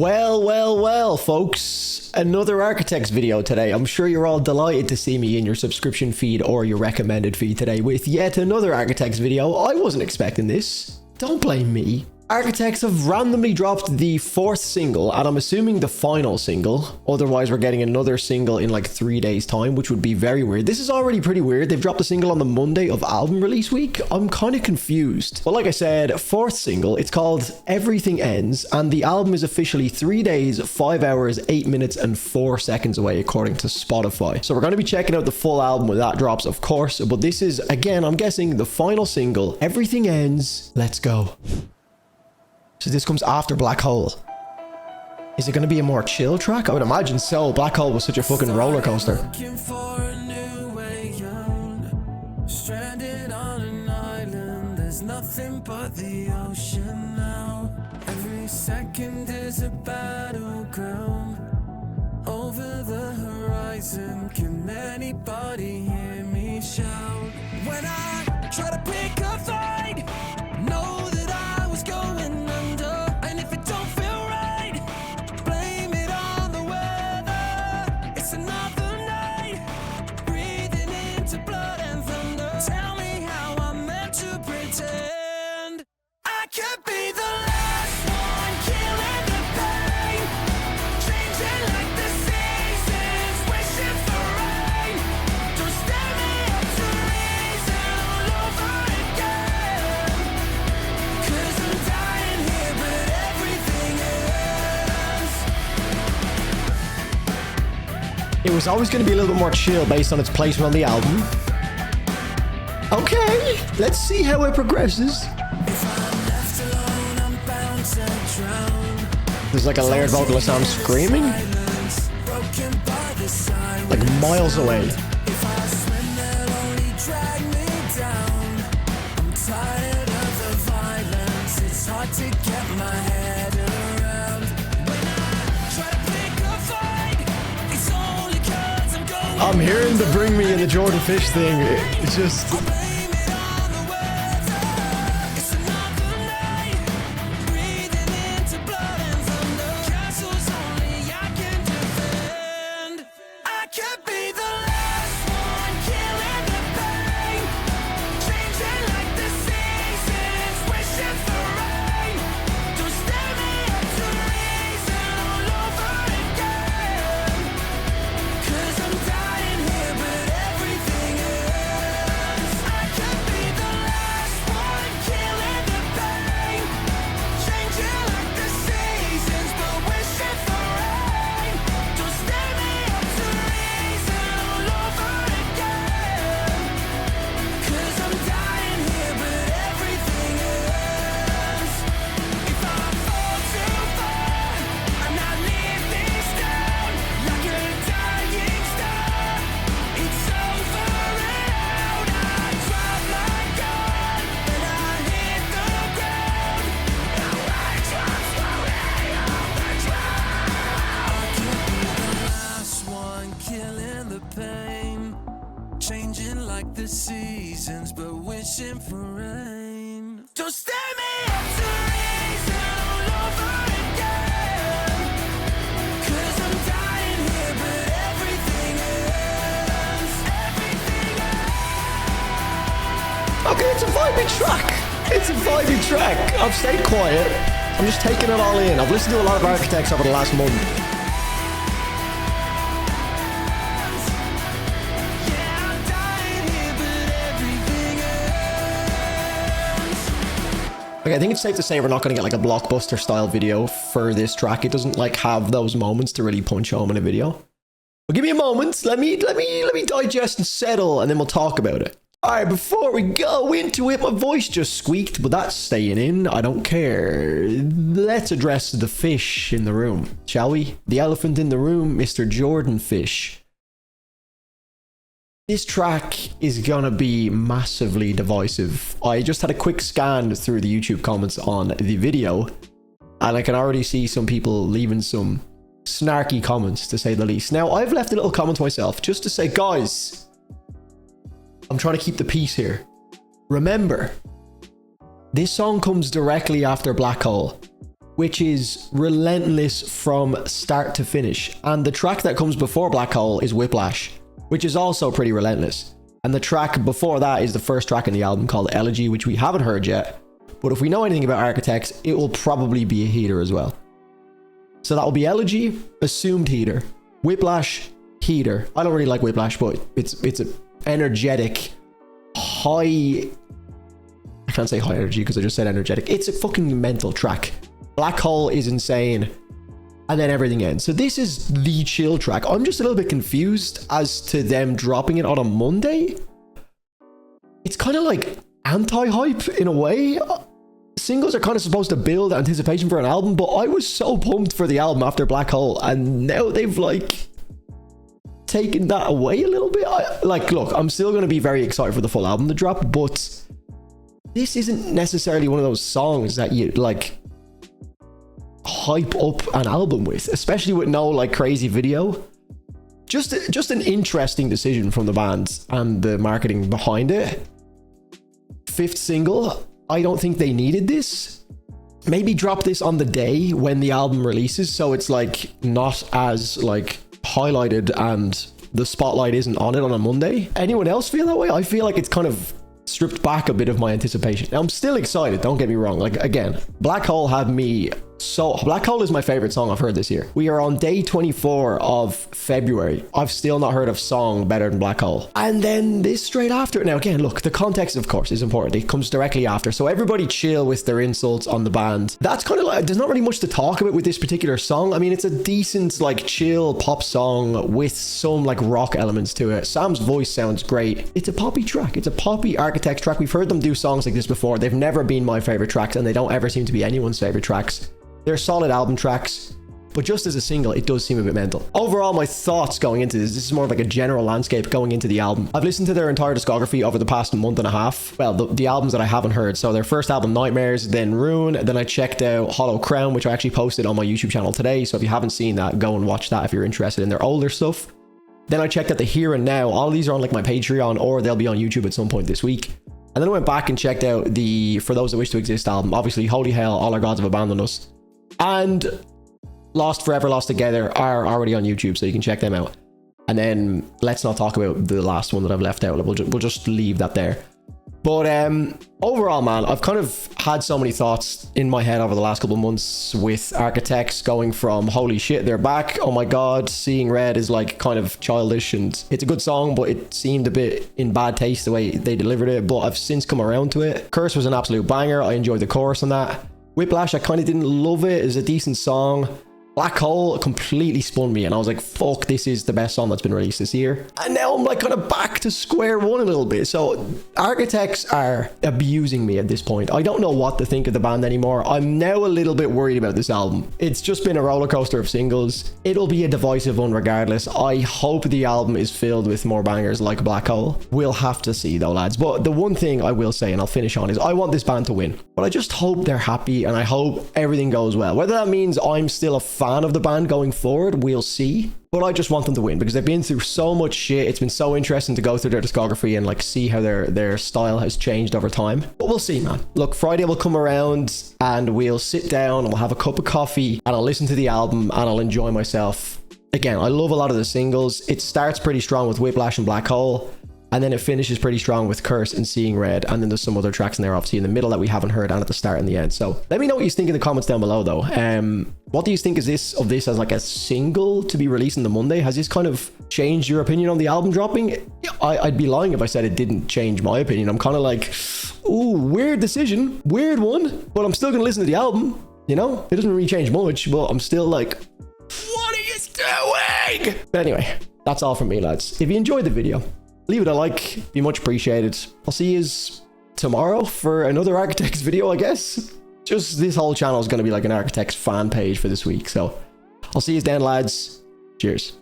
Well, folks, another Architects video today. I'm sure you're all delighted to see me in your subscription feed or your recommended feed today with yet another Architects video. I wasn't expecting this. Don't blame me. Architects have randomly dropped the fourth single, and I'm assuming the final single. Otherwise, we're getting another single in like 3 days' time, which would be very weird. This is already pretty weird. They've dropped a single on the Monday of album release week. I'm kind of confused. But like I said, fourth single, it's called Everything Ends, and the album is officially 3 days, 5 hours, 8 minutes, and 4 seconds away, according to Spotify. So we're going to be checking out the full album when that drops, of course. But this is, again, I'm guessing the final single. Everything Ends. Let's go. So this comes after Black Hole. Is it going to be a more chill track? I would imagine so. Black Hole was such a fucking roller coaster. Stranded on an island, there's nothing but the ocean now. Every second is a battleground. Over the horizon, can anybody hear me shout? When I try to pick a fight, know that I was going under. And if it don't feel right, blame it on the weather. It's another night, breathing into blood and thunder. Tell me how I'm meant to pretend I could be the last one, killing the pain, changing like the seasons, wishing for rain. Don't stand me up to reason all over again. 'Cause I'm dying here, but everything ends. It was always going to be a little bit more chill based on its placement on the album. Okay, let's see how it progresses. If I'm left alone, I'm bound to drown. There's like a layered vocalist I'm screaming, Silence, broken by the silence. like miles away. If I swim, they'll only drag me down. I'm tired of the violence. It's hard to get my head around. When I try to pick a fight, it's only 'cause I'm going. I'm hearing the Bring Me and the Jordan Fish thing. It's just... Blame it on the weather. It's another night, breathing into blood and thunder. Castles only I can defend. I could be the last one, killing the pain, changing like the seasons, wishing for rain. Don't stand me up to reason all over again. 'Cause I'm dying here, but everything ends. I could be the last one, killing the pain, changing like the seasons, but wishing for rain. Don't stand me up to reason all over again. 'Cause I'm dying here, but everything ends. If I fall too far, I'm not living down like a dying star. It's over and out. I drop my gun and I hit the ground. Now I drop slowly off the ground. I could be the last one, killing the pain, changing like the seasons, but wishing for rain. Don't stand me up to reason all over again. 'Cause I'm dying here, but everything ends. Everything ends. Okay, it's a vibey track. It's a vibey track. I've stayed quiet. I'm just taking it all in. I've listened to a lot of Architects over the last month. Yeah, I'm dying here, but everything ends. Okay, I think it's safe to say we're not going to get like a blockbuster style video for this track. It doesn't like have those moments to really punch home in a video. But give me a moment. Let me digest and settle, and then we'll talk about it. All right, before we go into it, my voice just squeaked, but that's staying in. I don't care. Let's address the fish in the room, shall we? The elephant in the room, Mr. Jordan Fish. This track is gonna be massively divisive. I just had a quick scan through the YouTube comments on the video, and I can already see some people leaving some snarky comments, to say the least. Now, I've left a little comment myself just to say, guys, I'm trying to keep the peace here. Remember, this song comes directly after Black Hole, which is relentless from start to finish. And the track that comes before Black Hole is Whiplash, which is also pretty relentless. And the track before that is the first track in the album called Elegy, which we haven't heard yet. But if we know anything about Architects, it will probably be a heater as well. So that will be Elegy, assumed heater. Whiplash, heater. I don't really like Whiplash, but it's an energetic, high... I can't say high energy because I just said energetic. It's a fucking mental track. Black Hole is insane. And then everything ends. So this is the chill track. I'm just a little bit confused as to them dropping it on a Monday. It's kind of like anti-hype in a way. Singles are kind of supposed to build anticipation for an album, but I was so pumped for the album after Black Hole, and now they've like taken that away a little bit. Look, I'm still going to be very excited for the full album to drop, but this isn't necessarily one of those songs that you like hype up an album with, especially with no like crazy video. Just an interesting decision from the band and the marketing behind it. 5th single. I don't think they needed this. Maybe drop this on the day when the album releases, so it's like not as like highlighted and the spotlight isn't on it on a Monday. Anyone else feel that way? I feel like it's kind of stripped back a bit of my anticipation. Now, I'm still excited, don't get me wrong. Like, again, Black Hole had me so... Black Hole is my favorite song I've heard this year. We are on day 24 of February. I've still not heard a song better than Black Hole. And then this straight after. Now, again, look, the context, of course, is important. It comes directly after. So everybody chill with their insults on the band. That's kind of like... There's not really much to talk about with this particular song. I mean, it's a decent, like, chill pop song with some, like, rock elements to it. Sam's voice sounds great. It's a poppy track. It's a poppy Architects track. We've heard them do songs like this before. They've never been my favorite tracks, and they don't ever seem to be anyone's favorite tracks. They're solid album tracks, but just as a single, it does seem a bit mental. Overall, my thoughts going into this is more of like a general landscape going into the album. I've listened to their entire discography over the past month and a half. Well, the albums that I haven't heard. So their first album, Nightmares, then Rune, then I checked out Hollow Crown, which I actually posted on my YouTube channel today. So if you haven't seen that, go and watch that if you're interested in their older stuff. Then I checked out the Here and Now. All of these are on like my Patreon, or they'll be on YouTube at some point this week. And then I went back and checked out the For Those That Wish to Exist album. Obviously, Holy Hell, All Our Gods Have Abandoned Us, and Lost Forever, Lost Together are already on YouTube, so you can check them out. And then let's not talk about the last one that I've left out. We'll just leave that there. But overall, man, I've kind of had so many thoughts in my head over the last couple of months with Architects, going from holy shit, they're back, oh my god, Seeing Red is like kind of childish, and it's a good song, but it seemed a bit in bad taste the way they delivered it. But I've since come around to it. Curse was an absolute banger. I enjoyed the chorus on that. Whiplash, I kind of didn't love it. It's a decent song. Black Hole completely spun me, and I was like, fuck, this is the best song that's been released this year. And now I'm like kind of back to square one a little bit. So Architects are abusing me at this point. I don't know what to think of the band anymore. I'm now a little bit worried about this album. It's just been a roller coaster of singles. It'll be a divisive one regardless. I hope the album is filled with more bangers like Black Hole. We'll have to see though, lads. But the one thing I will say, and I'll finish on, is I want this band to win. But I just hope they're happy, and I hope everything goes well. Whether that means I'm still a fan of the band going forward, we'll see. But I just want them to win because they've been through so much shit. It's been so interesting to go through their discography and like see how their style has changed over time. But we'll see, man. Look, Friday will come around and we'll sit down and we'll have a cup of coffee and I'll listen to the album and I'll enjoy myself. Again, I love a lot of the singles. It starts pretty strong with Whiplash and Black Hole, and then it finishes pretty strong with Curse and Seeing Red, and then there's some other tracks in there obviously in the middle that we haven't heard, and at the start and the end. So let me know what you think in the comments down below though. What do you think of this as like a single to be released on the Monday? Has this kind of changed your opinion on the album dropping? I'd be lying if I said it didn't change my opinion. I'm kind of like, ooh, weird decision, weird one, but I'm still gonna listen to the album, you know? It doesn't really change much, but I'm still like, what are you doing? But anyway, that's all from me, lads. If you enjoyed the video, leave it a like, be much appreciated. I'll see you tomorrow for another Architects video, I guess. Just this whole channel is going to be like an Architects fan page for this week. So I'll see you then, lads. Cheers.